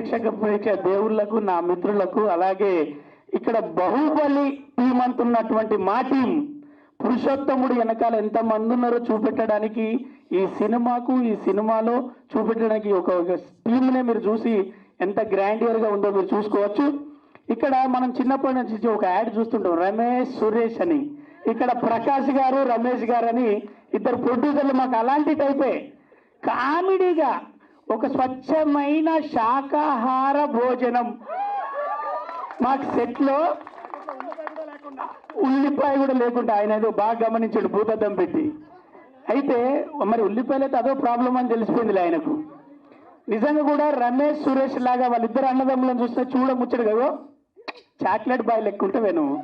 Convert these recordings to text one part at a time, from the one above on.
ప్రేక్షక దేవుళ్లకు, నా మిత్రులకు, అలాగే ఇక్కడ బాహుబలి టీం అంటున్నటువంటి మా టీం పురుషోత్తముడు వెనకాల ఎంతమంది ఉన్నారో చూపెట్టడానికి, ఈ సినిమాలో చూపెట్టడానికి ఒక టీంనే మీరు చూసి ఎంత గ్రాండియర్గా ఉందో మీరు చూసుకోవచ్చు. ఇక్కడ మనం చిన్నప్పటి నుంచి ఒక యాడ్ చూస్తుంటాం, రమేష్ సురేష్ అని. ఇక్కడ ప్రకాష్ గారు, రమేష్ గారు అని ఇద్దరు ప్రొడ్యూసర్లు. మాకు అలాంటి టైపే కామెడీగా ఒక స్వచ్ఛమైన శాకాహార భోజనం. మాకు సెట్లో ఉల్లిపాయ కూడా లేకుండా ఆయన ఏదో బాగా గమనించాడు భూతద్దం పెట్టి. అయితే మరి ఉల్లిపాయలు అయితే అదో ప్రాబ్లం అని తెలిసిపోయింది ఆయనకు. నిజంగా కూడా రమేష్ సురేష్ లాగా వాళ్ళిద్దరు అన్నదమ్ములను చూస్తే చూడముచ్చడు కదా, చాక్లెట్ బాయ్ లెక్క ఉంటే నువ్వు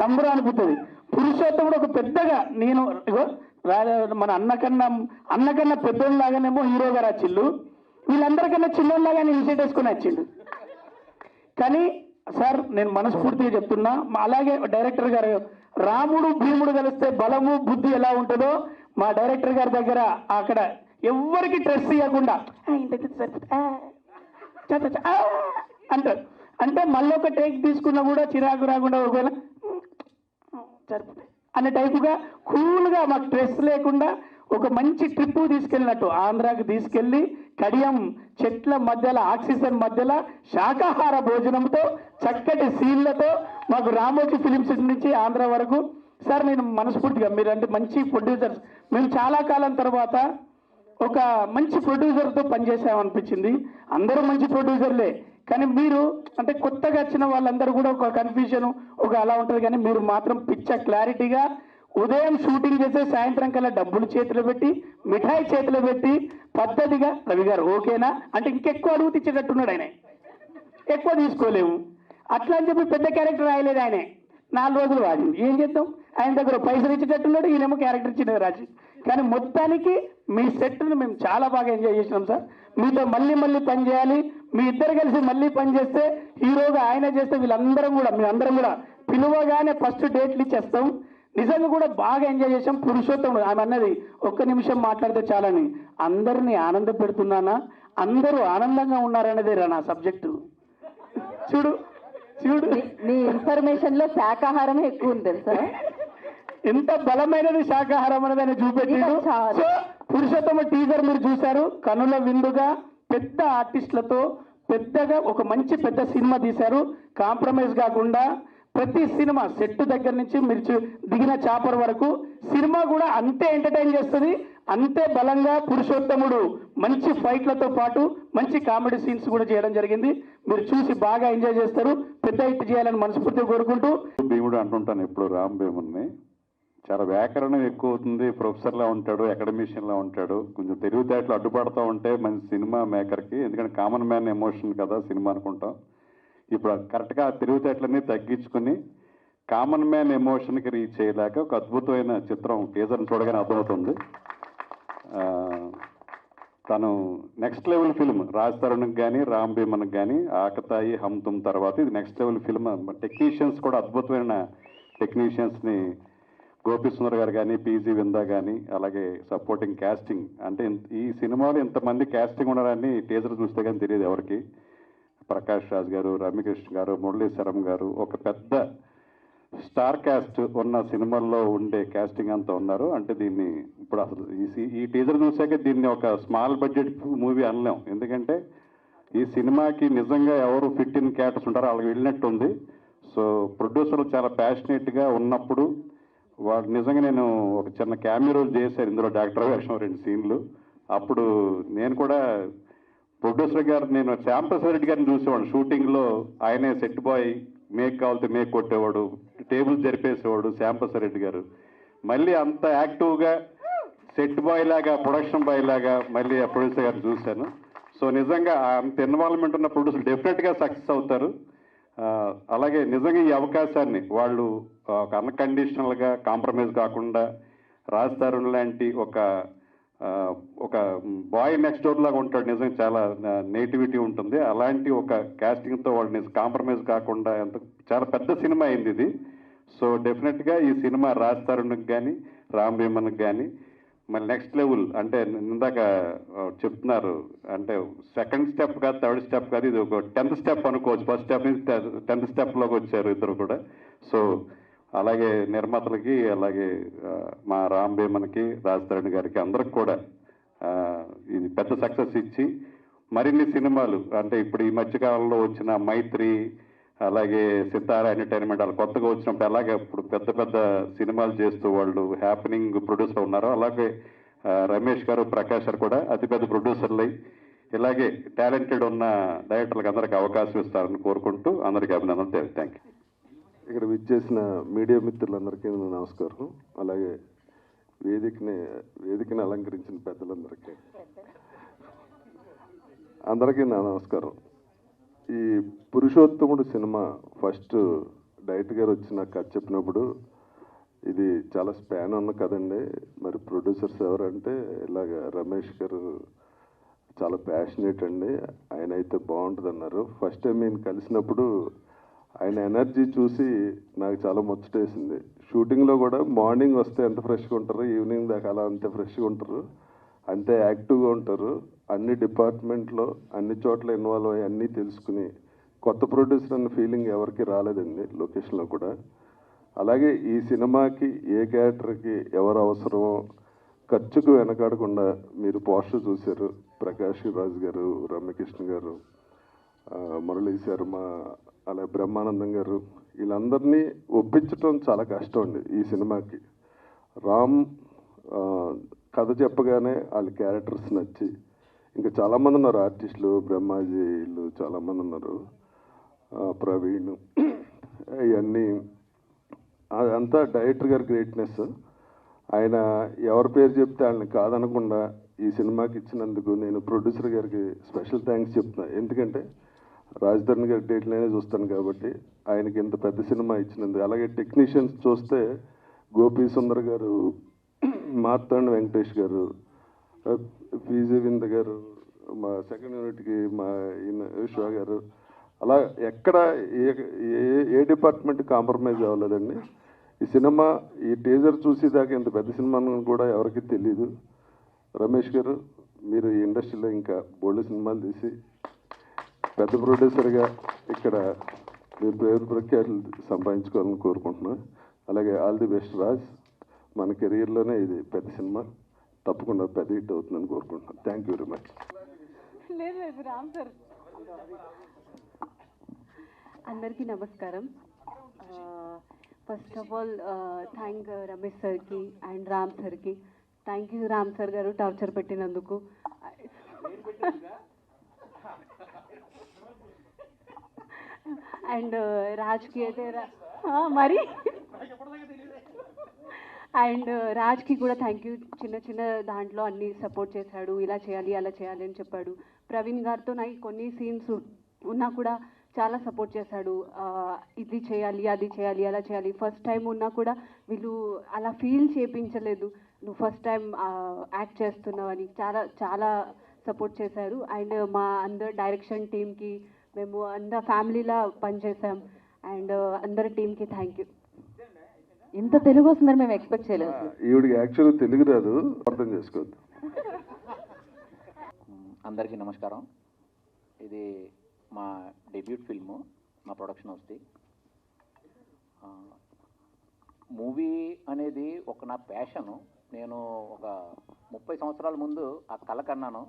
సంబరం అనిపిస్తుంది. పురుషోత్తముడు ఒక పెద్దగా నేను మన అన్నకన్నా పెద్దోళ్ళలాగానేమో హీరో గారు వచ్చిండు, వీళ్ళందరికన్నా చిన్నోళ్ళలాగానే ఇన్సెట్ వేసుకొని వచ్చిండు. కానీ సార్ నేను మనస్ఫూర్తిగా చెప్తున్నా, అలాగే డైరెక్టర్ గారు రాముడు భీముడు కలిస్తే బలము బుద్ధి ఎలా ఉంటుందో మా డైరెక్టర్ గారి దగ్గర అక్కడ ఎవ్వరికి స్ట్రెస్ ఇవ్వకుండా అంటారు. అంటే మళ్ళీ ఒక టేక్ తీసుకున్నా కూడా చిరాకు రాకుండా ఒకవేళ సరిపోతాయి అనే టైపుగా కూల్గా మాకు స్ట్రెస్ లేకుండా ఒక మంచి ట్రిప్ తీసుకెళ్ళినట్టు ఆంధ్రాకి తీసుకెళ్ళి కడియం చెట్ల మధ్యలో ఆక్సిజన్ మధ్యలో శాకాహార భోజనంతో చక్కటి సీన్లతో మాకు రామోజీ ఫిలిం సిటీ నుంచి ఆంధ్ర వరకు. సార్ నేను మనస్ఫూర్తిగా మీరంటే మంచి ప్రొడ్యూసర్స్, మేము చాలా కాలం తర్వాత ఒక మంచి ప్రొడ్యూసర్తో పనిచేసామనిపించింది. అందరూ మంచి ప్రొడ్యూసర్లే, కానీ మీరు అంటే కొత్తగా వచ్చిన వాళ్ళందరూ కూడా ఒక కన్ఫ్యూజన్ ఒక అలా ఉంటుంది. కానీ మీరు మాత్రం పిచ్చ క్లారిటీగా ఉదయం షూటింగ్ చేసే సాయంత్రం కల్లా డబ్బులు చేతిలో పెట్టి మిఠాయి చేతిలో పెట్టి పద్ధతిగా రవి గారు ఓకేనా అంటే ఇంకెక్కువ అడుగు తెచ్చేటట్టున్నాడు. ఆయన ఎక్కువ తీసుకోలేము అట్లా అని చెప్పి పెద్ద క్యారెక్టర్ రాయలేదు. ఆయనే 4 రోజులు వాడింది. ఏం చేద్దాం, ఆయన దగ్గర పైసలు ఇచ్చేటట్టున్నాడు, ఈయనేమో క్యారెక్టర్ ఇచ్చినది రాజు. కానీ మొత్తానికి మీ సెట్ను మేము చాలా బాగా ఎంజాయ్ చేసినాం సార్. మీతో మళ్ళీ పని చేయాలి, మీ ఇద్దరు కలిసి మళ్ళీ పని చేస్తే హీరోగా ఆయన చేస్తే వీళ్ళందరం కూడా మేమందరం కూడా పిలువగానే ఫస్ట్ డేట్లు ఇచ్చేస్తాం. నిజంగా కూడా బాగా ఎంజాయ్ చేసాం. పురుషోత్తముడు ఆమె అన్నది ఒక్క నిమిషం మాట్లాడితే చాలని, అందరినీ ఆనంద పెడుతున్నానా, అందరూ ఆనందంగా ఉన్నారనేదే రా నా సబ్జెక్టు. చూడు మీ ఇన్ఫర్మేషన్ లో శాకాహారమే ఎక్కువ ఉంది తెలుసా, ఎంత బలమైనది శాకాహారం అనేది ఆయన చూపెట్టాడు. సో పురుషోత్తమ టీజర్ మీరు చూశారు, కనుల విందుగా పెద్ద ఆర్టిస్టులతో పెద్దగా ఒక మంచి పెద్ద సినిమా తీశారు. కాంప్రమైజ్ కాకుండా ప్రతి సినిమా సెట్ దగ్గర నుంచి మీరు దిగిన చాపర్ వరకు సినిమా కూడా అంతే ఎంటర్టైన్ చేస్తుంది, అంతే బలంగా పురుషోత్తముడు మంచి ఫైట్లతో పాటు మంచి కామెడీ సీన్స్ కూడా చేయడం జరిగింది. మీరు చూసి బాగా ఎంజాయ్ చేస్తారు, పెద్ద హిట్ చేయాలని మనస్ఫూర్తిగా కోరుకుంటూ. భీముడు అంటుంటాను ఎప్పుడు రామ్ భీముడిని, చాలా వ్యాకరణం ఎక్కువ అవుతుంది, ప్రొఫెసర్లా ఉంటాడు, అకాడమిషియన్లా ఉంటాడు, కొంచెం తెలివితేటలు అడ్డుపడుతూ ఉంటే మంచి సినిమా మేకర్కి, ఎందుకంటే కామన్ మ్యాన్ ఎమోషన్ కదా సినిమా అనుకుంటాం. ఇప్పుడు కరెక్ట్గా తెలివితేటలన్నీ తగ్గించుకుని కామన్ మ్యాన్ ఎమోషన్కి రీచ్ అయ్యేలాగా ఒక అద్భుతమైన చిత్రం టీజర్ని చూడగానే అర్థమవుతుంది. తను నెక్స్ట్ లెవెల్ ఫిల్మ్ రాజ్ తరుణ్కి కానీ రామ్ భీమన్కి కానీ ఆకతాయి హమ్ తుమ్ తర్వాత ఇది నెక్స్ట్ లెవెల్ ఫిల్మ్. టెక్నీషియన్స్ కూడా అద్భుతమైన టెక్నీషియన్స్ని గోపి సుందర్ గారు కానీ పీజీ విందా కానీ అలాగే సపోర్టింగ్ క్యాస్టింగ్, అంటే ఈ సినిమాలో ఇంతమంది క్యాస్టింగ్ ఉన్నారని టీజర్ చూస్తే కానీ తెలియదు ఎవరికి. ప్రకాష్ రాజ్ గారు, రమ్యకృష్ణ గారు, మురళీశరం గారు, ఒక పెద్ద స్టార్ క్యాస్ట్ ఉన్న సినిమాల్లో ఉండే క్యాస్టింగ్ అంతా ఉన్నారు. అంటే దీన్ని ఇప్పుడు అసలు ఈ టీజర్ చూసాక దీన్ని ఒక స్మాల్ బడ్జెట్ మూవీ అనలేం, ఎందుకంటే ఈ సినిమాకి నిజంగా ఎవరు ఫిట్ ఇన్ క్యారెక్టర్స్ ఉంటారో వాళ్ళకి వెళ్ళినట్టు ఉంది. సో ప్రొడ్యూసర్లు చాలా ప్యాషనేట్గా ఉన్నప్పుడు వాళ్ళు నిజంగా నేను ఒక చిన్న క్యామియో రోల్ చేశాను ఇందులో, డాక్టర్ వేషం 2 సీన్లు. అప్పుడు నేను కూడా ప్రొడ్యూసర్ గారు నేను శ్యాంప్రసాద్ రెడ్డి గారిని చూసేవాడు షూటింగ్లో, ఆయనే సెట్ బాయ్, మేక్ కావాలితే మేక్ కొట్టేవాడు, టేబుల్ జరిపేసేవాడు శ్యాంప్రసాద్ రెడ్డి గారు. మళ్ళీ అంత యాక్టివ్గా సెట్ బాయ్ లాగా ప్రొడక్షన్ బాయ్ లాగా మళ్ళీ ఆ ప్రొడ్యూసర్ గారిని చూశాను. సో నిజంగా అంత ఇన్వాల్వ్మెంట్ ఉన్న ప్రొడ్యూసర్ డెఫినెట్గా సక్సెస్ అవుతారు. అలాగే నిజంగా ఈ అవకాశాన్ని వాళ్ళు ఒక అన్కండిషనల్గా కాంప్రమైజ్ కాకుండా రాజ్ తరుణ్ లాంటి ఒక బాయ్ నెక్స్ట్ డోర్ లాగా ఉంటాడు, నిజంగా చాలా నేటివిటీ ఉంటుంది, అలాంటి ఒక కాస్టింగ్తో వాళ్ళు కాంప్రమైజ్ కాకుండా చాలా పెద్ద సినిమా అయింది ఇది. సో డెఫినెట్గా ఈ సినిమా రాజ్ తరుణ్కి కానీ రామ్ భీమన్కి కానీ మళ్ళీ నెక్స్ట్ లెవెల్ అంటే ఇందాక చెప్తున్నారు అంటే సెకండ్ స్టెప్ కాదు, థర్డ్ స్టెప్ కాదు, ఇది ఒక 10th స్టెప్ అనుకోవచ్చు. ఫస్ట్ స్టెప్ నుంచి 10th స్టెప్లోకి వచ్చారు ఇద్దరు కూడా. సో అలాగే నిర్మాతలకి, అలాగే మా రామ్ భీమన్కి, రాజ్ తరుణ్ గారికి అందరికి కూడా ఇది పెద్ద సక్సెస్ ఇచ్చి మరిన్ని సినిమాలు అంటే ఇప్పుడు ఈ మధ్యకాలంలో వచ్చిన మైత్రి, అలాగే సితారా ఎంటర్టైన్మెంట్ వాళ్ళు కొత్తగా వచ్చినప్పుడు అలాగే ఇప్పుడు పెద్ద పెద్ద సినిమాలు చేస్తూ వాళ్ళు హ్యాపెనింగ్ ప్రొడ్యూసర్ ఉన్నారు. అలాగే రమేష్ గారు, ప్రకాష్ గారు కూడా అతిపెద్ద ప్రొడ్యూసర్లు ఇలాగే టాలెంటెడ్ ఉన్న డైరెక్టర్లకు అందరికీ అవకాశం ఇస్తారని కోరుకుంటూ అందరికీ అభినందనలు. Thank you. ఇక్కడ విచ్చేసిన మీడియా మిత్రులందరికీ నమస్కారం. అలాగే వేదికని అలంకరించిన పెద్దలందరికీ నా నమస్కారం. ఈ పురుషోత్తముడు సినిమా ఫస్ట్ డైరెక్టర్ గారు వచ్చి నాకు కథ చెప్పినప్పుడు ఇది చాలా స్పాన్ ఉన్న కదండి, మరి ప్రొడ్యూసర్స్ ఎవరంటే ఇలాగ రమేష్ గారు చాలా ప్యాషనేట్ అండి, ఆయన అయితే బాగుంటుంది అన్నారు. ఫస్ట్ టైం నేను కలిసినప్పుడు ఆయన ఎనర్జీ చూసి నాకు చాలా ముచ్చటేసింది. షూటింగ్లో కూడా మార్నింగ్ వస్తే ఎంత ఫ్రెష్గా ఉంటారు, ఈవినింగ్ దాకా అలా అంతే ఫ్రెష్గా ఉంటారు, అంతే యాక్టివ్గా ఉంటారు. అన్ని డిపార్ట్మెంట్లో అన్ని చోట్ల ఇన్వాల్వ్ అయ్యి అన్నీ తెలుసుకుని కొత్త ప్రొడ్యూసర్ అన్న ఫీలింగ్ ఎవరికి రాలేదండి లొకేషన్లో కూడా. అలాగే ఈ సినిమాకి ఏ క్యారెక్టర్కి ఎవరు అవసరమో ఖర్చుకు వెనకాడకుండా మీరు పోస్టర్ చూశారు. ప్రకాష్ రాజ్ గారు, రమ్యకృష్ణ గారు, మురళీ శర్మ, అలాగే బ్రహ్మానందం గారు, వీళ్ళందరినీ ఒప్పించడం చాలా కష్టం అండి ఈ సినిమాకి. రామ్ కథ చెప్పగానే వాళ్ళ క్యారెక్టర్స్ నచ్చి, ఇంకా చాలామంది ఉన్నారు ఆర్టిస్టులు, బ్రహ్మాజీలు చాలామంది ఉన్నారు, ప్రవీణ్, ఇవన్నీ అదంతా డైరెక్టర్ గారి గ్రేట్నెస్. ఆయన ఎవరి పేరు చెప్తే వాళ్ళని కాదనకుండా ఈ సినిమాకి ఇచ్చినందుకు నేను ప్రొడ్యూసర్ గారికి స్పెషల్ థ్యాంక్స్ చెప్తున్నా. ఎందుకంటే రాజధాని గారి డేట్లనే చూస్తాను కాబట్టి ఆయనకి ఇంత పెద్ద సినిమా ఇచ్చినందుకు. అలాగే టెక్నీషియన్స్ చూస్తే గోపీ సుందర్ గారు, మార్తాండ్ వెంకటేష్ గారు, పీజీ వింద గారు, మా సెకండ్ యూనిట్కి మా షో గారు, అలా ఎక్కడ ఏ డిపార్ట్మెంట్ కాంప్రమైజ్ అవ్వలేదండి. ఈ సినిమా ఈ టీజర్ చూసేదాకా ఇంత పెద్ద సినిమా కూడా ఎవరికి తెలీదు. రమేష్ గారు, మీరు ఈ ఇండస్ట్రీలో ఇంకా బోల్డ్ సినిమాలు తీసి పెద్ద ప్రొడ్యూసర్గా ఇక్కడ మీరు పేరు ప్రఖ్యాతులు సంపాదించుకోవాలని కోరుకుంటున్నాను. అలాగే ఆల్ ది బెస్ట్ రాజ్, మన కెరీర్లోనే ఇది పెద్ద సినిమా, తప్పకుండా పెద్ద హిట్ అవుతుందని కోరుకుంటున్నాను. Thank you very much. లేదు రామ్ సార్. అందరికీ నమస్కారం. First of all thank Ramesh సార్కి అండ్ రామ్ సార్కి. థ్యాంక్ యూ రామ్ సార్ గారు టార్చర్ పెట్టినందుకు. అండ్ రాజ్కి అయితే మరి అండ్ రాజ్కి కూడా థ్యాంక్ యూ. చిన్న చిన్న దాంట్లో అన్ని సపోర్ట్ చేశాడు, ఇలా చేయాలి అలా చేయాలి అని చెప్పాడు. ప్రవీణ్ గారితో నాకు కొన్ని సీన్స్ ఉన్నా కూడా చాలా సపోర్ట్ చేశాడు. ఇది చేయాలి, అది చేయాలి, అలా చేయాలి. ఫస్ట్ టైం ఉన్నా కూడా వీళ్ళు అలా ఫీల్ చేయించలేదు, నువ్వు ఫస్ట్ టైం యాక్ట్ చేస్తున్నావు అని. చాలా చాలా సపోర్ట్ చేశారు. అండ్ మా అందరు డైరెక్షన్ టీమ్కి, మేము అందరు ఫ్యామిలీలా పనిచేసాం. అండ్ అందరి టీమ్కి థ్యాంక్ యూ. ఇంత తెలుగు వస్తుందని మేము ఎక్స్పెక్ట్ చేయలేదు. ఈవిడికి యాక్చువల్గా తెలుగు రాదు, అర్థం చేసుకోవద్దు. అందరికీ నమస్కారం. ఇది మా డెబ్యూట్ ఫిల్ము, మా ప్రొడక్షన్ హౌస్ది. మూవీ అనేది ఒక నా ప్యాషను. నేను ఒక 30 సంవత్సరాల ముందు ఆ కల కన్నాను,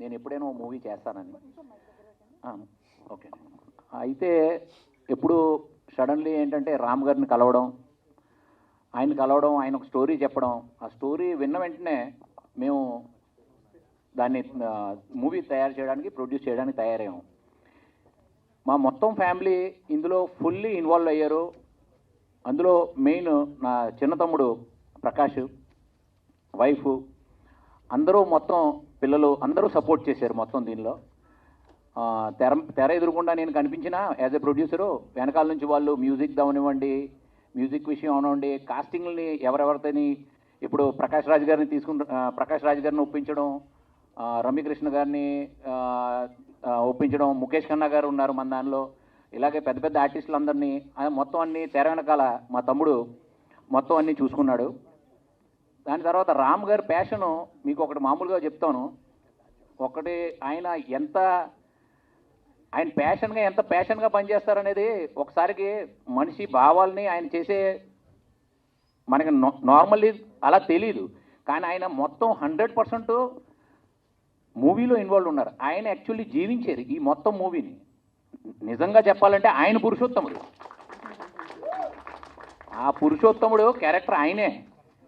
నేను ఎప్పుడైనా ఓ మూవీ చేస్తానని. ఓకే. అయితే ఎప్పుడు సడన్లీ ఏంటంటే రామ్ గారిని కలవడం, ఆయన ఒక స్టోరీ చెప్పడం, ఆ స్టోరీ విన్న వెంటనే మేము దాన్ని మూవీ తయారు చేయడానికి, ప్రొడ్యూస్ చేయడానికి తయారయ్యాము. మా మొత్తం ఫ్యామిలీ ఇందులో ఫుల్లీ ఇన్వాల్వ్ అయ్యారు. అందులో మెయిన్ నా చిన్న తమ్ముడు ప్రకాష్, వైఫ్, అందరూ మొత్తం పిల్లలు అందరూ సపోర్ట్ చేశారు మొత్తం దీనిలో. తెర ఎదురుకుండా నేను కనిపించినా యాజ్ ఎ ప్రొడ్యూసరు, వెనకాల నుంచి వాళ్ళు మ్యూజిక్ అవనివ్వండి, మ్యూజిక్ విషయం అవనివ్వండి, కాస్టింగ్ని ఎవరెవరితోని ఇప్పుడు ప్రకాష్ రాజ్ గారిని ఒప్పించడం, రమ్యకృష్ణ గారిని ఒప్పించడం, ముఖేష్ ఖన్నా గారు ఉన్నారు మన దానిలో, ఇలాగే పెద్ద పెద్ద ఆర్టిస్టులందరినీ మొత్తం అన్ని తెర వెనకాల మా తమ్ముడు మొత్తం అన్నీ చూసుకున్నాడు. దాని తర్వాత రామ్ గారి ప్యాషను మీకు ఒకటి మామూలుగా చెప్తాను. ఒకటి ఆయన ప్యాషన్గా పనిచేస్తారనేది ఒకసారికి మనిషి భావాల్ని ఆయన చేసే మనకి నార్మల్లీ అలా తెలీదు. కానీ ఆయన మొత్తం 100% మూవీలో ఇన్వాల్వ్ ఉన్నారు. ఆయన యాక్చువల్లీ జీవించారు ఈ మొత్తం మూవీని. నిజంగా చెప్పాలంటే ఆయన పురుషోత్తముడు. ఆ పురుషోత్తముడు క్యారెక్టర్ ఆయనే.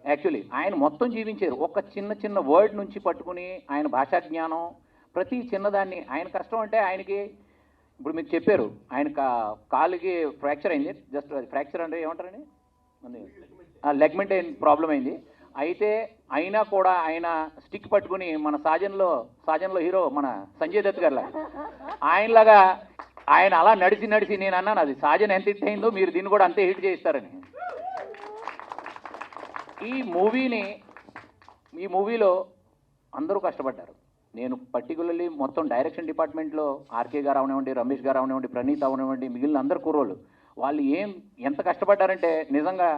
యాక్చువల్లీ ఆయన మొత్తం జీవించారు. ఒక చిన్న వర్డ్ నుంచి పట్టుకుని ఆయన భాషా జ్ఞానం ప్రతి చిన్నదాన్ని. ఆయన కష్టం అంటే ఆయనకి ఇప్పుడు మీకు చెప్పారు ఆయన కాలుకి ఫ్రాక్చర్ అయింది. జస్ట్ ఫ్రాక్చర్ అంటే ఏమంటారండి, లెగ్మెంట్ ప్రాబ్లం అయింది. అయితే అయినా కూడా ఆయన స్టిక్ పట్టుకుని మన సాజన్లో హీరో మన సంజయ్ దత్ గారిలా ఆయనలాగా ఆయన అలా నడిచి నేను అన్నాను అది సాజన్ ఎంత హిట్ అయిందో మీరు దీన్ని కూడా అంతే హిట్ చేయిస్తారని. ఈ మూవీలో అందరూ కష్టపడ్డారు. నేను పర్టికులర్లీ మొత్తం డైరెక్షన్ డిపార్ట్మెంట్లో ఆర్కే గారు అవనివ్వండి, రమేష్ గారు అవనివ్వండి, ప్రణీత్ అవనివ్వండి, మిగిలిన అందరు కుర్రోళ్ళు వాళ్ళు ఎంత కష్టపడ్డారంటే నిజంగా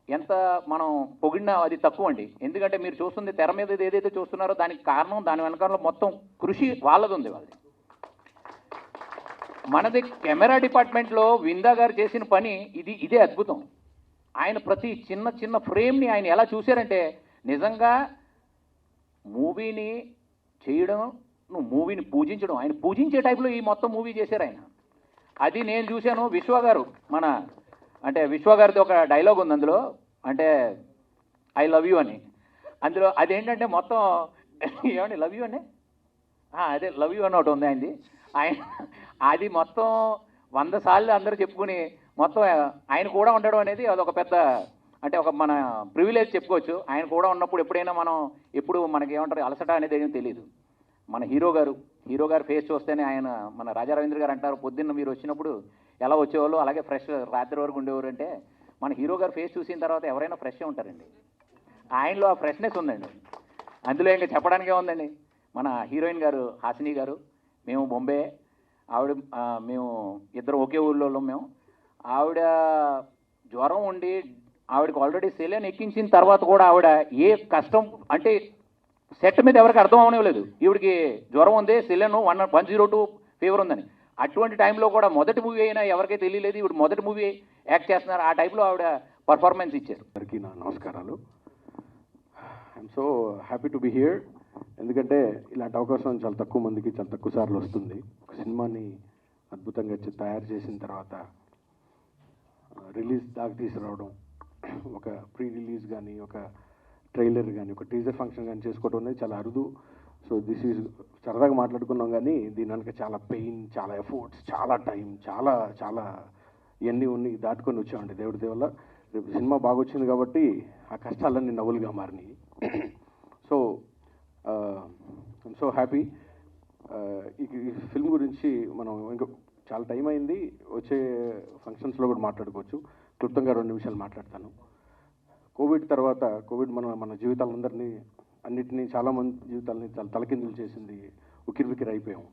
ఎంత మనం పొగిడినా అది తక్కువ అండి. ఎందుకంటే మీరు చూస్తుంది తెర మీద ఏదైతే చూస్తున్నారో దానికి కారణం దాని వెనకాల మొత్తం కృషి వాళ్ళది ఉంది. మనది కెమెరా డిపార్ట్మెంట్లో విందా గారు చేసిన పని ఇదే అద్భుతం. ఆయన ప్రతి చిన్న ఫ్రేమ్ని ఆయన ఎలా చూశారంటే నిజంగా మూవీని చేయడం, మూవీని పూజించడం, ఆయన పూజించే టైప్లో ఈ మొత్తం మూవీ చేశారు ఆయన. అది నేను చూశాను. విశ్వ గారిది ఒక డైలాగ్ ఉంది అందులో, అంటే ఐ లవ్ యూ అని. అందులో అదేంటంటే మొత్తం ఏమండి లవ్ యూ అని అదే లవ్ యూ అని ఒకటి ఉంది ఆయనది. అది మొత్తం 100 సార్లు అందరూ చెప్పుకుని మొత్తం ఆయన కూడా ఉండడం అనేది అదొక పెద్ద అంటే ఒక మన ప్రివిలేజ్ చెప్పుకోవచ్చు. ఆయన కూడా ఉన్నప్పుడు ఎప్పుడైనా ఎప్పుడు మనకి ఏమంటారు అలసట అనేది ఏమీ తెలియదు. మన హీరో గారు ఫేస్ చూస్తేనే ఆయన మన రాజా రవీంద్ర గారు అంటారు పొద్దున్న మీరు వచ్చినప్పుడు ఎలా వచ్చేవాళ్ళు అలాగే ఫ్రెష్ రాత్రి వరకు ఉండేవారు అంటే మన హీరో గారు ఫేస్ చూసిన తర్వాత ఎవరైనా ఫ్రెష్గా ఉంటారండి. ఆయనలో ఆ ఫ్రెష్నెస్ ఉందండి. అందులో ఇంకా చెప్పడానికే ఉందండి. మన హీరోయిన్ గారు హాసిని గారు, మేము బొంబే, మేము ఇద్దరు ఒకే ఊళ్ళో మేము. ఆవిడ జ్వరం ఉండి ఆవిడకి ఆల్రెడీ సెలైన్ ఎక్కించిన తర్వాత కూడా ఆవిడ ఏ కష్టం అంటే సెట్ మీద ఎవరికి అర్థం అవనివ్వలేదు. ఈవిడికి జ్వరం ఉంది, సెలైన్ 102 ఫీవర్ ఉందని. అటువంటి టైంలో కూడా మొదటి మూవీ అయినా ఎవరికైతే తెలియలేదు ఇప్పుడు మొదటి మూవీ యాక్ట్ చేస్తున్నారు. ఆ టైంలో ఆవిడ పర్ఫార్మెన్స్ ఇచ్చారు. అందరికీ నా నమస్కారాలు. I'm so happy to be here. ఎందుకంటే ఇలాంటి అవకాశం చాలా తక్కువ మందికి చాలా తక్కువ సార్లు వస్తుంది. ఒక సినిమాని అద్భుతంగా తయారు చేసిన తర్వాత రిలీజ్ దాకా తీసుకురావడం, ఒక ప్రీ రిలీజ్ కానీ ఒక ట్రైలర్ కానీ ఒక టీజర్ ఫంక్షన్ కానీ చేసుకోవడం అనేది చాలా అరుదు. సో దిస్ ఈజ్ సరదాగా మాట్లాడుకున్నాం కానీ దీని వెనక చాలా పెయిన్, చాలా ఎఫర్ట్స్, చాలా టైం, చాలా చాలా ఇవన్నీ దాటుకొని వచ్చామండి దేవుడి దేవల్ల. రేపు సినిమా బాగా వచ్చింది కాబట్టి ఆ కష్టాలన్నీ నవ్వులుగా మారినాయి. So I'm so happy. ఈ ఫిల్మ్ గురించి మనం ఇంకా చాలా టైం అయింది, వచ్చే ఫంక్షన్స్లో కూడా మాట్లాడుకోవచ్చు. క్లుప్తంగా 2 నిమిషాలు మాట్లాడతాను. కోవిడ్ తర్వాత మన జీవితాలందరినీ అన్నిటినీ చాలామంది జీవితాలని చాలా తలకిందులు చేసింది, ఉక్కిరిబిక్కిరి అయిపోయాం.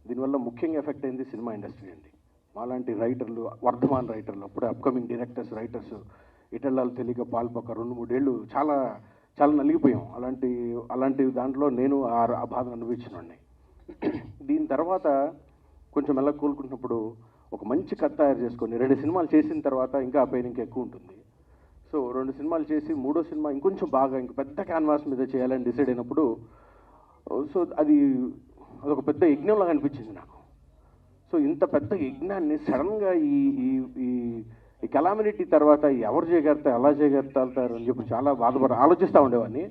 దీనివల్ల ముఖ్యంగా ఎఫెక్ట్ అయింది సినిమా ఇండస్ట్రీ అండి. మాలాంటి రైటర్లు, వర్ధమాన్ రైటర్లు, అప్పుడే అప్కమింగ్ రైటర్స్ ఇటెళ్ళాలు తెలియక పాల్పొక 2-3 ఏళ్ళు చాలా చాలా నలిగిపోయాం. అలాంటి దాంట్లో నేను ఆ బాధ అనుభవించినండి. దీని తర్వాత కొంచెం మెల్ల కోలుకుంటున్నప్పుడు ఒక మంచి కథ తయారు చేసుకొని 2 సినిమాలు చేసిన తర్వాత ఇంకా ఆ పెయిన్ ఇంకా ఎక్కువ ఉంటుంది. సో 2 సినిమాలు చేసి 3వ సినిమా ఇంకొంచెం బాగా ఇంక పెద్ద క్యాన్వాస్ మీద చేయాలని డిసైడ్ అయినప్పుడు సో అదొక పెద్ద యజ్ఞంలాగా అనిపించింది నాకు. సో ఇంత పెద్ద యజ్ఞాన్ని సడన్గా ఈ కెలామినిటీ తర్వాత ఎవరు చేయగలుగుతారు, ఎలా చేయగలుగుతారు అని చెప్పి చాలా ఆలోచిస్తూ ఉండేవాడిని.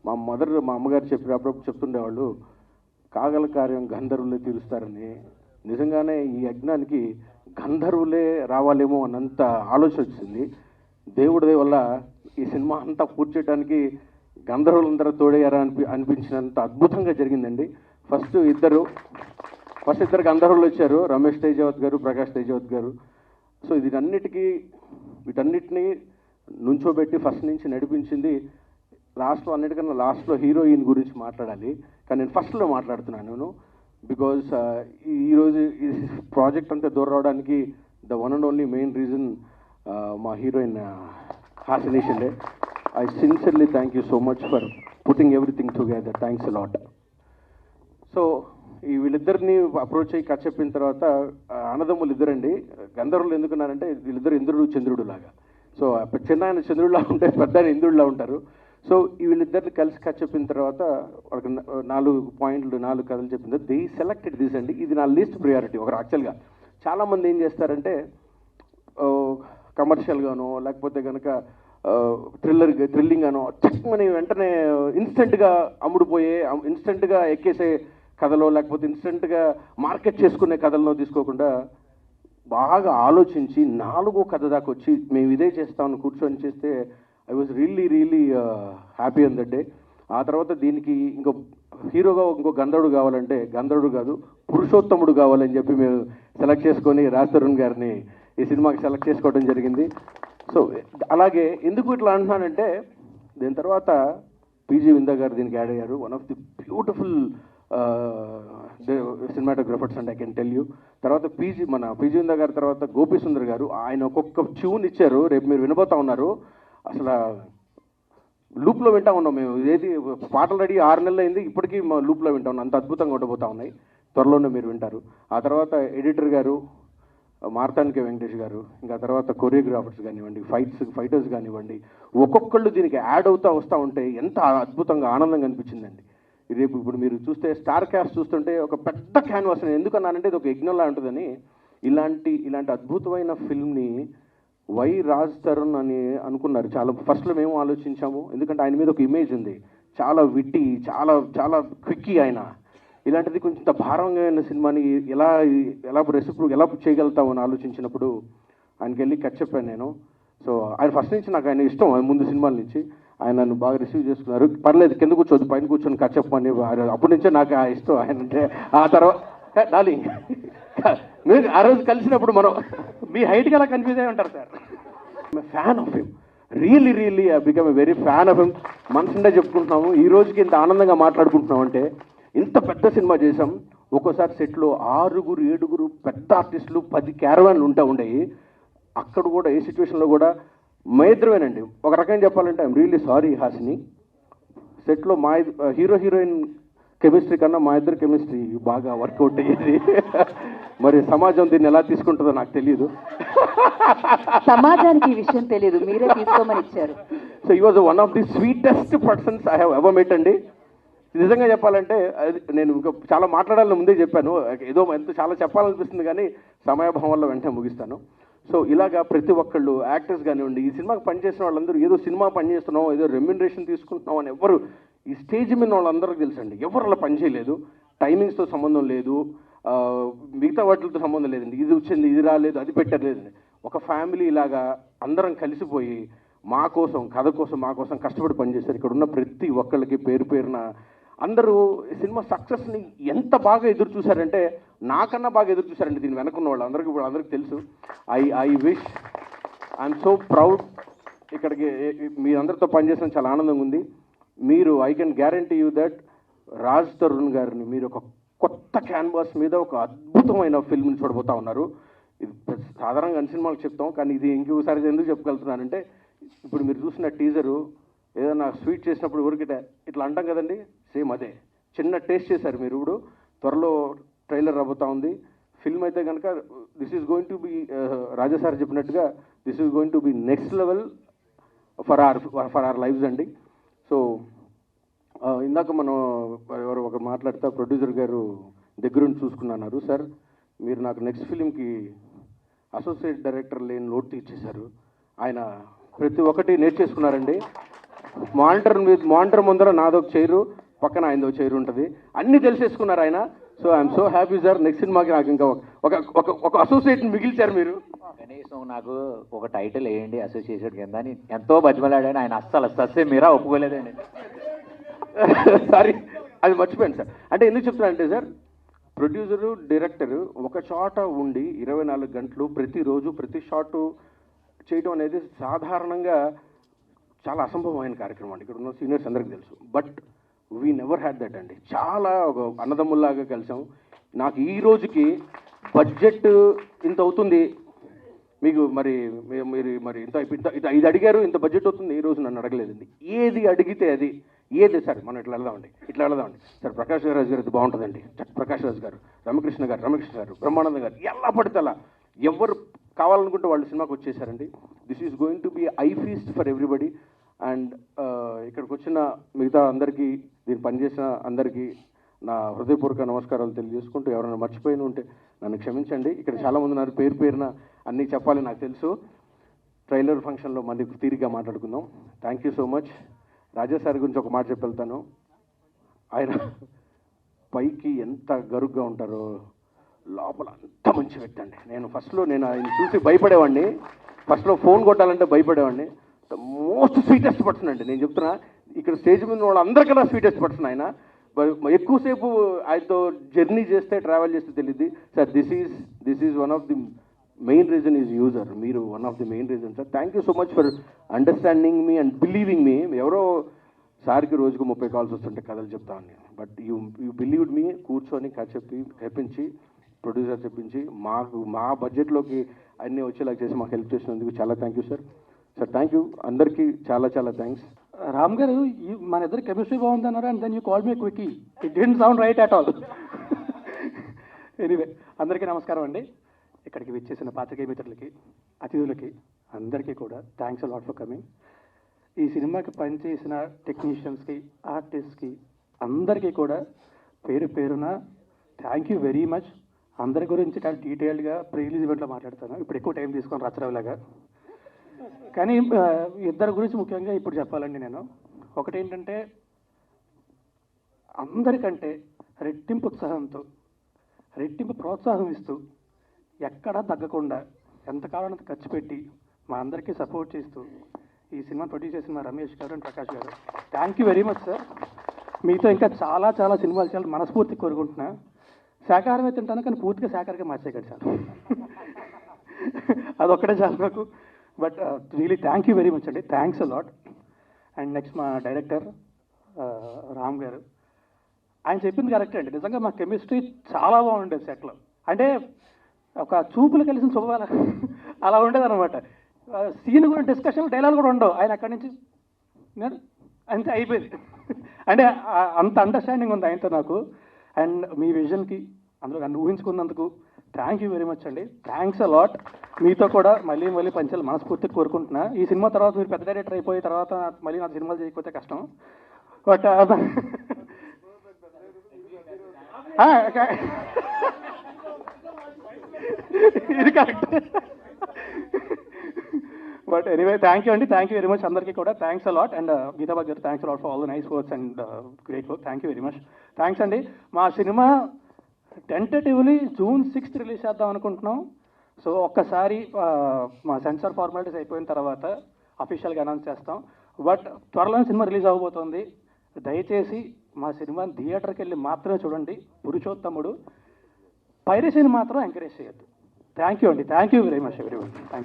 మా అమ్మగారు అప్పుడప్పుడు చెప్తుండేవాళ్ళు, కాగల కార్యం గంధర్వులే తీరుస్తారని. నిజంగానే ఈ యజ్ఞానికి గంధర్వులే రావాలేమో అన్నంత ఆలోచన వచ్చింది. దేవుడి వల్ల ఈ సినిమా అంతా పూర్తి చేయడానికి గంధర్వులందరూ తోడయ్యారా అనిపించినంత అద్భుతంగా జరిగిందండి. ఫస్ట్ ఇద్దరు గంధర్వులు వచ్చారు, రమేష్ తేజావత్ గారు, ప్రకాష్ తేజావత్ గారు. సో వీటన్నిటినీ నుంచోబెట్టి ఫస్ట్ నుంచి నడిపించింది. అన్నిటికన్నా లాస్ట్లో హీరోయిన్ గురించి మాట్లాడాలి, కానీ నేను ఫస్ట్లో మాట్లాడుతున్నాను. బికాజ్ ఈరోజు ఈ ప్రాజెక్ట్ అంతా దూరం రావడానికి the one and only main reason మా heroine Hasini Shinde. I sincerely thank you so much for putting everything together. Thanks a lot. So ఈ వీళ్ళిద్దరిని అప్రోచ్ అయ్యి కథ చెప్పిన తర్వాత అన్నదమ్ములు ఇద్దరండి. గంధర్వులు ఎందుకున్నారంటే వీళ్ళిద్దరు ఇంద్రుడు చంద్రుడు లాగా. సో చిన్న ఆయన చంద్రుడిలా ఉంటే పెద్ద ఆయన ఇంద్రుడిలా ఉంటారు. సో ఈ వీళ్ళిద్దరిని కలిసి కథ చెప్పిన తర్వాత వాళ్ళకి 4 కథలు చెప్పిన తర్వాత దే సెలెక్టెడ్ దిస్ అండి. ఇది నా లీస్ట్ ప్రియారిటీ. ఒక యాక్చువల్గా చాలామంది ఏం చేస్తారంటే కమర్షియల్గానో లేకపోతే కనుక థ్రిల్లింగ్ గానో చెక్మని వెంటనే ఇన్స్టెంట్గా అమ్ముడుపోయే ఇన్స్టెంట్గా ఎక్కేసే కథలో లేకపోతే ఇన్స్టెంట్గా మార్కెట్ చేసుకునే కథల్లో తీసుకోకుండా బాగా ఆలోచించి 4వ కథ దాకా వచ్చి మేము ఇదే చేస్తామని కూర్చొని చేస్తే I was really happy on that day. ఆ తర్వాత దీనికి ఇంకో హీరోగా ఇంకో గంధర్వుడు కావాలంటే గంధర్వుడు కాదు పురుషోత్తముడు కావాలని చెప్పి మేము సెలెక్ట్ చేసుకొని రాజ్ తరుణ్ గారిని ఈ సినిమాకి సెలెక్ట్ చేసుకోవడం జరిగింది. సో అలాగే ఎందుకు ఇట్లా అంటున్నానంటే దీని తర్వాత పీజీ విందా గారు దీనికి యాడ్ అయ్యారు. One of the beautiful cinematographers and I can tell you. తర్వాత పీజీ విందా గారి తర్వాత గోపి సుందర్ గారు ఆయన ఒక్కొక్క ట్యూన్ ఇచ్చారు. రేపు మీరు వినబోతా ఉన్నారు. అసలు లూప్లో వింటా ఉన్నాం మేము. ఏది పాటలు రెడీ 6 నెలలు అయింది, ఇప్పటికీ మా లూప్లో వింటా ఉన్నాం. అంత అద్భుతంగా ఉండబోతా ఉన్నాయి. త్వరలోనే మీరు వింటారు. ఆ తర్వాత ఎడిటర్ గారు మార్తాండ్కే వెంకటేష్ గారు, ఇంకా తర్వాత కొరియోగ్రాఫర్స్ కానివ్వండి, ఫైటర్స్ కానివ్వండి, ఒక్కొక్కళ్ళు దీనికి యాడ్ అవుతూ వస్తూ ఉంటే ఎంత అద్భుతంగా ఆనందంగా అనిపించిందండి. రేపు ఇప్పుడు మీరు చూస్తే స్టార్ క్యాస్ట్ చూస్తుంటే ఒక పెద్ద క్యాన్వాస్. ఎందుకన్నానంటే ఇది ఒక యజ్ఞంలా ఉంటుందని. ఇలాంటి అద్భుతమైన ఫిల్మ్ని వై రాజ్ తరుణ్ అని అనుకున్నారు. చాలా ఫస్ట్లో మేము ఆలోచించాము. ఎందుకంటే ఆయన మీద ఒక ఇమేజ్ ఉంది, చాలా విట్టి, చాలా క్విక్కీ ఆయన. ఇలాంటిది కొంచెం భారంగా అయిన సినిమాని ఎలా చేయగలుగుతామని ఆలోచించినప్పుడు ఆయనకి వెళ్ళి కథ చెప్పాను నేను. సో ఆయన ఫస్ట్ నుంచి నాకు ఆయన ఇష్టం, ముందు సినిమాల నుంచి. ఆయన నన్ను బాగా రిసీవ్ చేసుకున్నారు. పర్లేదు కింద కూర్చోద్దు, పైన కూర్చొని కథ చెప్పమని. అప్పటి నుంచే నాకు ఆ ఇష్టం ఆయన అంటే. ఆ తర్వాత డార్లింగ్ మీరు ఆ రోజు కలిసినప్పుడు మనం మీ హైట్కి అలా కన్ఫ్యూజ్ అయి ఉంటారు sir. Fan of him, really I become a very fan of him. మనసుండే చెప్పుకుంటున్నాము. ఈ రోజుకి ఇంత ఆనందంగా మాట్లాడుకుంటున్నాం అంటే ఇంత పెద్ద సినిమా చేసాం. ఒక్కోసారి సెట్లో 6, 7 పెద్ద ఆర్టిస్టులు 10 క్యారవాన్లు ఉండేవి. అక్కడ కూడా ఏ సిచ్యువేషన్లో కూడా మా ఇద్దరమేనండి. ఒక రకంగా చెప్పాలంటే ఐఎమ్ రియల్లీ సారీ హాసిని, సెట్లో మా హీరోయిన్ కెమిస్ట్రీ కన్నా మా ఇద్దరు కెమిస్ట్రీ బాగా వర్కౌట్ అయ్యేది. మరి సమాజం దీన్ని ఎలా తీసుకుంటుందో నాకు తెలియదు. సమాజానికి ఈ విషయం తెలియదు, మీరే తీసుకోమని ఇచ్చారు. సో ఈ was one of the sweetest persons I have ever met అండి. నిజంగా చెప్పాలంటే నేను ఇంకా చాలా మాట్లాడాలని ముందే చెప్పాను. ఏదో చాలా చెప్పాలనిపిస్తుంది కానీ సమయాభావం వల్ల వెంటనే ముగిస్తాను. సో ఇలాగా ప్రతి ఒక్కళ్ళు యాక్టర్స్ కానివ్వండి, ఈ సినిమాకి పనిచేసిన వాళ్ళందరూ ఏదో సినిమా పనిచేస్తున్నాం, ఏదో రెమ్యునరేషన్ తీసుకుంటున్నాం అని ఎవరు ఈ స్టేజ్ మీద వాళ్ళందరికీ తెలుసండి. ఎవరు అలా పనిచేయలేదు. టైమింగ్స్తో సంబంధం లేదు, మిగతా వాటితో సంబంధం లేదండి. ఇది వచ్చింది, ఇది రాలేదు, అది పెట్టలేదండి. ఒక ఫ్యామిలీ ఇలాగా అందరం కలిసిపోయి మా కోసం, కథ కోసం, మా కోసం కష్టపడి పనిచేశారు. ఇక్కడ ఉన్న ప్రతి ఒక్కళ్ళకి పేరున అందరూ సినిమా సక్సెస్ని ఎంత బాగా ఎదురు చూశారంటే నాకన్నా బాగా ఎదురు చూశారండి. దీని వెనకున్న వాళ్ళు అందరికీ తెలుసు. I wish I'm so proud. ఇక్కడికి మీ అందరితో పనిచేసిన చాలా ఆనందంగా ఉంది. I can guarantee you that Raj Tarun గారిని మీరు ఒక కొత్త క్యాన్వాస్ మీద ఒక అద్భుతమైన ఫిల్మ్ని చూడబోతా ఉన్నారు. ఇది సాధారణంగా అన్ని సినిమాలకు చెప్తాం, కానీ ఇది ఇంకోసారి ఎందుకు చెప్పగలుగుతున్నానంటే ఇప్పుడు మీరు చూసిన టీజరు ఏదైనా స్వీట్ చేసినప్పుడు ఊరికి ఇట్లా అంటాం కదండి, సేమ్ అదే చిన్న టేస్ట్ చేశారు మీరు. ఇప్పుడు త్వరలో ట్రైలర్ రాబోతా ఉంది. ఫిల్మ్ అయితే కనుక this is going to be Raja sir చెప్పినట్టుగా this is going to be next level for our lifes అండి. సో ఇందాక మనం ఎవరు ఒక మాట్లాడితే ప్రొడ్యూసర్ గారు దగ్గరుండి చూసుకున్నారు. సార్ మీరు నాకు నెక్స్ట్ ఫిలింకి అసోసియేట్ డైరెక్టర్ లేని లోటు తీర్చేశారు. ఆయన ప్రతి ఒక్కటి నేర్చేసుకున్నారండి. మానిటర్ ముందర నాదొక చైరు, పక్కన ఆయనదో చైరు ఉంటుంది, అన్నీ తెలిసేసుకున్నారు ఆయన. So I'm so happy sir. Next సినిమాకి నాకు ఇంకా ఒక అసోసియేట్ని మిగిల్చారు మీరు. కనీసం నాకు ఒక టైటిల్ వేయండి అసోసియేషన్ కింద అని ఎంతో బతిమలాడాను. ఆయన అస్సలు సస్సే మీరా ఒప్పుకోలేదండి. సారీ, అది మర్చిపోయాను సార్. అంటే ఎందుకు చెప్తున్నానంటే సార్, ప్రొడ్యూసరు డైరెక్టరు ఒక చోట ఉండి 24 గంటలు ప్రతిరోజు ప్రతి షాటు చేయడం అనేది సాధారణంగా చాలా అసంభవమైన కార్యక్రమం అండి. ఇక్కడ ఉన్న సీనియర్స్ అందరికీ తెలుసు. But we never had that అండి. చాలా ఒక అన్నదమ్ముల్లాగా కలిసాం. నాకు ఈ రోజుకి బడ్జెట్ ఇంత అవుతుంది, మీకు మీరు ఇది అడిగారు, ఇంత బడ్జెట్ అవుతుంది, ఈ రోజు నన్ను అడగలేదండి. ఏది అడిగితే అది, ఏది సార్ మనం ఇట్లా వెళదామండి సార్, ప్రకాష్ రాజ్ గారు ఇది బాగుంటుందండి, ప్రకాష్ రాజ్ గారు, రమకృష్ణ గారు, బ్రహ్మానంద గారు, ఎలా పడితే అలా ఎవరు కావాలనుకుంటే వాళ్ళు సినిమాకి వచ్చేసారండి. This is going to be a feast for everybody. And ఇక్కడికి వచ్చిన మిగతా అందరికీ, దీన్ని పనిచేసిన అందరికీ నా హృదయపూర్వక నమస్కారాలు తెలియజేసుకుంటూ, ఎవరైనా మర్చిపోయిన ఉంటే నన్ను క్షమించండి. ఇక్కడ చాలామంది ఉన్నారు, పేరున అన్నీ చెప్పాలి నాకు తెలుసు. ట్రైలర్ ఫంక్షన్లో మళ్ళీ తీరిగ్గా మాట్లాడుకుందాం. Thank you so much. Raja sir గురించి ఒక మాట చెప్పి వెళ్తాను. ఆయన పైకి ఎంత గరుగ్గా ఉంటారో లోపల అంత మంచి వ్యక్తి అండి. నేను ఆయన చూసి భయపడేవాడిని, ఫస్ట్లో ఫోన్ కొట్టాలంటే భయపడేవాడిని. ద మోస్ట్ స్వీటెస్ట్ పర్సన్ అండి. నేను చెప్తున్నా, ఇక్కడ స్టేజ్ మీద వాళ్ళు అందరికన్నా స్వీటెస్ట్ పర్సన్ ఆయన. ఎక్కువసేపు ఆయనతో జర్నీ చేస్తే, ట్రావెల్ చేస్తే తెలియదు sir. This is one of the main reason is you sir. మీరు one of the main reason sir. Thank you so much for understanding me and believing me. ఎవరో సార్కి రోజుకు 30 కాల్స్ వస్తుంటే కథలు చెప్తాను, బట్ యూ బిలీవ్డ్ మీ. కూర్చొని చెప్పించి, ప్రొడ్యూసర్ చెప్పించి, మా బడ్జెట్లోకి అన్నీ వచ్చేలా చేసి మాకు హెల్ప్ చేసినందుకు చాలా thank you sir. Thank you అందరికీ, చాలా థ్యాంక్స్. రామ్ గారు, మన ఇద్దరు కెమిస్ట్రీ బాగుంది అన్నారు, and then you call me quickie. It didn't sound right at all. Anyway, అందరికీ నమస్కారం అండి. ఇక్కడికి విచ్చేసిన పాత్రికేయ మిత్రులకి, అతిథులకి అందరికీ కూడా థ్యాంక్స్ అలాట్ ఫర్ కమింగ్. ఈ సినిమాకి పనిచేసిన టెక్నీషియన్స్కి, ఆర్టిస్ట్కి అందరికీ కూడా పేరున థ్యాంక్ యూ వెరీ మచ్. అందరి గురించి చాలా డీటెయిల్డ్గా ప్రీ రిలీజ్ ఈవెంట్లో మాట్లాడతాను, ఇప్పుడు ఎక్కువ టైం తీసుకొని రచ్చరవిలాగా. కానీ ఇద్దరి గురించి ముఖ్యంగా ఇప్పుడు చెప్పాలండి నేను. ఒకటేంటంటే, అందరికంటే రెట్టింపు ఉత్సాహంతో, రెట్టింపు ప్రోత్సాహం ఇస్తూ, ఎక్కడా తగ్గకుండా ఎంత కావాలంత ఖర్చు పెట్టి మా అందరికీ సపోర్ట్ చేస్తూ ఈ సినిమా ప్రొడ్యూస్ చేసిన మా రమేష్ గారు అండ్ ప్రకాష్ గారు, thank you very much sir. మీతో ఇంకా చాలా సినిమాలు చాలా మనస్ఫూర్తి కోరుకుంటున్నా. శాకాహారమే తింటాను, కానీ పూర్తిగా శాకాహారంగా మార్చేయకండి సార్. అదొక్కటే చాలు నాకు. But really thank you very much అండి. Thanks a lot. And next మా డైరెక్టర్ రామ్ గారు, ఆయన చెప్పింది కరెక్ట్ అండి. నిజంగా మా కెమిస్ట్రీ చాలా బాగుండేది సెట్లో. అంటే ఒక చూపులు కలిసిన శుభాల అలా ఉండేది అనమాట. సీన్ కూడా డిస్కషన్, డైలాగ్ కూడా ఉండవు. ఆయన అక్కడి నుంచి అంతే అయిపోయింది. అంటే అంత అండర్స్టాండింగ్ ఉంది ఆయనతో నాకు. అండ్ మీ విజన్కి, అందులో నన్ను ఊహించుకున్నందుకు థ్యాంక్ యూ వెరీ మచ్ అండి. Thanks a lot. మీతో కూడా మళ్ళీ పంచాలి మనస్ఫూర్తిగా కోరుకుంటున్నా. ఈ సినిమా తర్వాత మీరు పెద్ద డైరెక్టర్ అయిపోయి తర్వాత మళ్ళీ నాకు సినిమాలు చేయకపోతే కష్టం. బట్ ఇది correct. But anyway, thank you అండి. థ్యాంక్ యూ వెరీ మచ్ అందరికీ కూడా. Thanks a lot. అండ్ గీతాబాద్ గారు, thanks a lot for all the nice words and great work. Thank you very much. Thanks అండి. మా cinema tentatively June 6th release చేద్దాం అనుకుంటున్నాం. So ఒక్కసారి మా సెన్సార్ ఫార్మాలిటీస్ అయిపోయిన తర్వాత అఫీషియల్గా అనౌన్స్ చేస్తాం. బట్ త్వరలోనే సినిమా రిలీజ్ అవ్వబోతోంది. దయచేసి మా సినిమాని థియేటర్కి వెళ్ళి మాత్రమే చూడండి. పురుషోత్తముడు. పైరసీని మాత్రం ఎంకరేజ్ చేయొద్దు. థ్యాంక్ యూ అండి. Thank you very much everyone. Thank you.